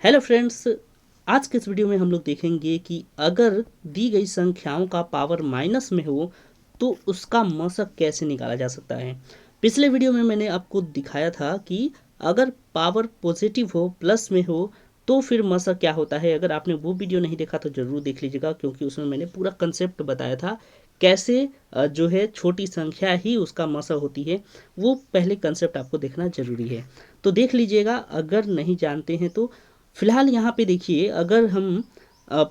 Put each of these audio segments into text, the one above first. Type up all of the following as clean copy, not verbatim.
Hello friends, आज के इस वीडियो में हम लोग देखेंगे कि अगर दी गई संख्याओं का पावर माइनस में हो तो उसका मशक कैसे निकाला जा सकता है। पिछले वीडियो में मैंने आपको दिखाया था कि अगर पावर पॉजिटिव हो, प्लस में हो, तो फिर मशक क्या होता है। अगर आपने वो वीडियो नहीं देखा तो ज़रूर देख लीजिएगा, क्योंकि उसमें मैंने पूरा कंसेप्ट बताया था कैसे जो है छोटी संख्या ही उसका मशक होती है। वो पहले कंसेप्ट आपको देखना ज़रूरी है, तो देख लीजिएगा अगर नहीं जानते हैं तो। फिलहाल यहाँ पे देखिए, अगर हम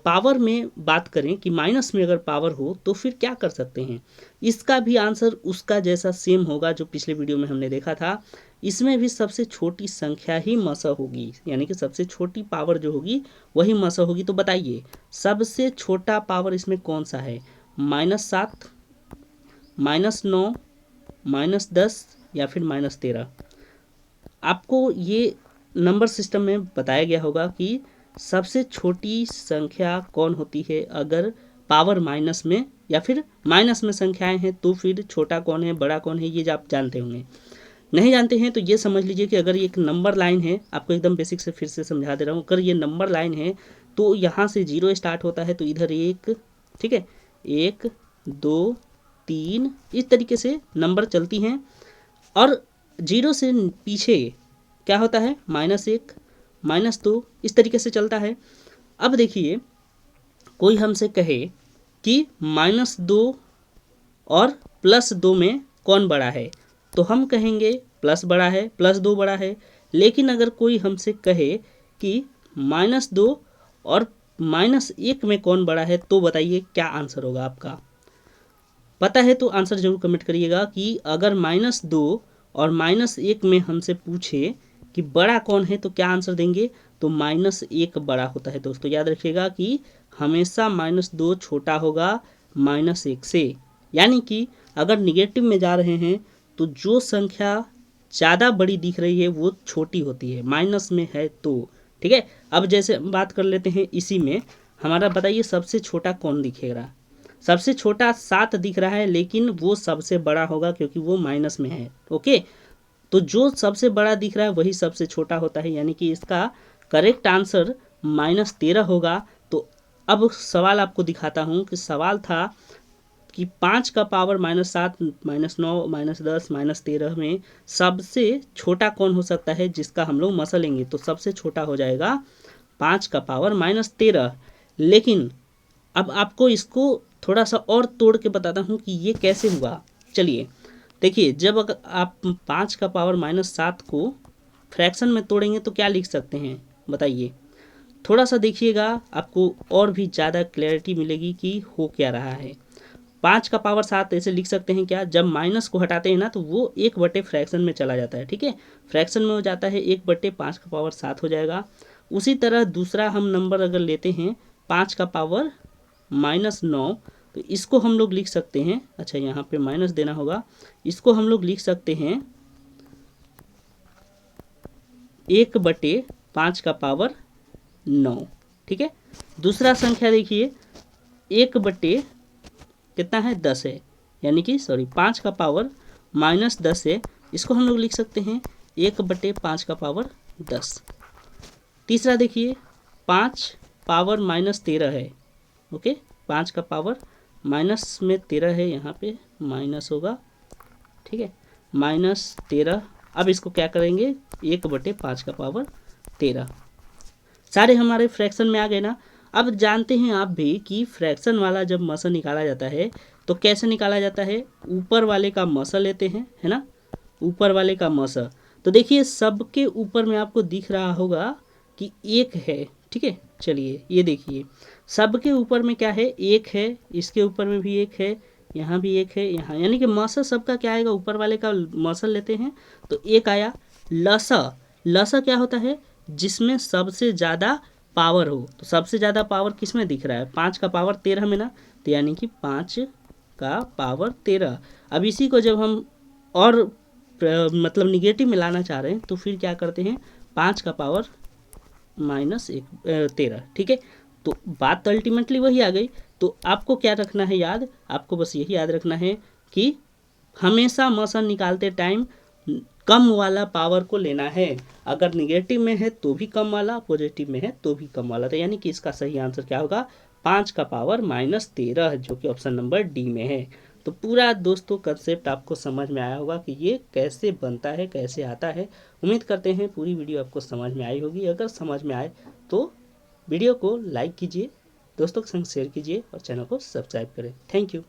पावर में बात करें कि माइनस में अगर पावर हो तो फिर क्या कर सकते हैं। इसका भी आंसर उसका जैसा सेम होगा जो पिछले वीडियो में हमने देखा था। इसमें भी सबसे छोटी संख्या ही मसा होगी, यानी कि सबसे छोटी पावर जो होगी वही मसा होगी। तो बताइए सबसे छोटा पावर इसमें कौन सा है, -7, -9, -10 या फिर -13। आपको ये नंबर सिस्टम में बताया गया होगा कि सबसे छोटी संख्या कौन होती है अगर पावर माइनस में, या फिर माइनस में संख्याएं हैं तो फिर छोटा कौन है बड़ा कौन है, ये आप जानते होंगे। नहीं जानते हैं तो ये समझ लीजिए कि अगर ये एक नंबर लाइन है, आपको एकदम बेसिक से फिर से समझा दे रहा हूँ। अगर ये नंबर लाइन है तो यहाँ से 0 स्टार्ट होता है, तो इधर 1, ठीक है, 1 2 3 इस तरीके से नंबर चलती हैं। और 0 से पीछे क्या होता है, -1, -2 इस तरीके से चलता है। अब देखिए कोई हमसे कहे कि -2 और +2 में कौन बड़ा है, तो हम कहेंगे प्लस बड़ा है, +2 बड़ा है। लेकिन अगर कोई हमसे कहे कि -2 और -1 में कौन बड़ा है, तो बताइए क्या आंसर होगा आपका। पता है तो आंसर जरूर कमेंट करिएगा कि अगर -2 और -1 में हमसे पूछे कि बड़ा कौन है तो क्या आंसर देंगे, तो -1 बड़ा होता है। दोस्तों याद रखिएगा कि हमेशा -2 छोटा होगा -1 से। यानी कि अगर निगेटिव में जा रहे हैं तो जो संख्या ज़्यादा बड़ी दिख रही है वो छोटी होती है, माइनस में है तो। ठीक है, अब जैसे बात कर लेते हैं इसी में, हमारा बताइए सबसे छोटा कौन दिखेगा। सबसे छोटा 7 दिख रहा है, लेकिन वो सबसे बड़ा होगा क्योंकि वो माइनस में है। ओके, तो जो सबसे बड़ा दिख रहा है वही सबसे छोटा होता है, यानी कि इसका करेक्ट आंसर -13 होगा। तो अब सवाल आपको दिखाता हूँ कि सवाल था कि 5 का पावर -7, -9, -10, -13 में सबसे छोटा कौन हो सकता है जिसका हम लोग मसा लेंगे, तो सबसे छोटा हो जाएगा 5 का पावर -13। लेकिन अब आपको इसको थोड़ा सा और तोड़ के बताता हूँ कि ये कैसे हुआ। चलिए देखिए, जब अगर आप 5 का पावर -7 को फ्रैक्शन में तोड़ेंगे तो क्या लिख सकते हैं बताइए। थोड़ा सा देखिएगा, आपको और भी ज़्यादा क्लैरिटी मिलेगी कि हो क्या रहा है। 5 का पावर 7 ऐसे लिख सकते हैं क्या, जब माइनस को हटाते हैं ना तो वो 1/, फ्रैक्शन में चला जाता है। ठीक है, फ्रैक्शन में हो जाता है 1/5 का पावर 7 हो जाएगा। उसी तरह दूसरा हम नंबर अगर लेते हैं 5 का पावर -9, तो इसको हम लोग लिख सकते हैं, अच्छा यहाँ पे माइनस देना होगा, इसको हम लोग लिख सकते हैं 1/5 का पावर 9। ठीक है, दूसरा संख्या देखिए 1/ कितना है, 10 है, यानी कि 5 का पावर -10 है, इसको हम लोग लिख सकते हैं 1/5 का पावर 10। तीसरा देखिए 5 पावर -13 है। ओके, 5 का पावर माइनस में 13 है, यहाँ पे माइनस होगा। ठीक है, -13। अब इसको क्या करेंगे, 1/5 का पावर 13। सारे हमारे फ्रैक्शन में आ गए ना। अब जानते हैं आप भी कि फ्रैक्शन वाला जब मसल निकाला जाता है तो कैसे निकाला जाता है, ऊपर वाले का मसल लेते हैं, है ना, ऊपर वाले का मसल। तो देखिए सबके ऊपर में आपको दिख रहा होगा कि 1 है। ठीक है, चलिए ये देखिए सबके ऊपर में क्या है, 1 है, इसके ऊपर में भी 1 है, यहाँ भी 1 है, यहाँ, यानी कि मसल सबका क्या आएगा, ऊपर वाले का मसल लेते हैं तो 1 आया। लसा, लसा क्या होता है, जिसमें सबसे ज़्यादा पावर हो। तो सबसे ज़्यादा पावर किस में दिख रहा है, 5 का पावर 13 में ना, तो यानी कि 5 का पावर 13। अब इसी को जब हम और मतलब निगेटिव में लाना चाह रहे हैं तो फिर क्या करते हैं, 5 का पावर -13। ठीक है, तो बात तो अल्टीमेटली वही आ गई। तो आपको क्या रखना है याद, आपको बस यही याद रखना है कि हमेशा मसल निकालते टाइम कम वाला पावर को लेना है। अगर निगेटिव में है तो भी कम वाला, पॉजिटिव में है तो भी कम वाला। तो यानी कि इसका सही आंसर क्या होगा, 5 का पावर -13, जो कि ऑप्शन नंबर डी में है। तो पूरा दोस्तों कंसेप्ट आपको समझ में आया होगा कि ये कैसे बनता है, कैसे आता है। उम्मीद करते हैं पूरी वीडियो आपको समझ में आई होगी। अगर समझ में आए तो वीडियो को लाइक कीजिए, दोस्तों के संग शेयर कीजिए और चैनल को सब्सक्राइब करें। Thank you.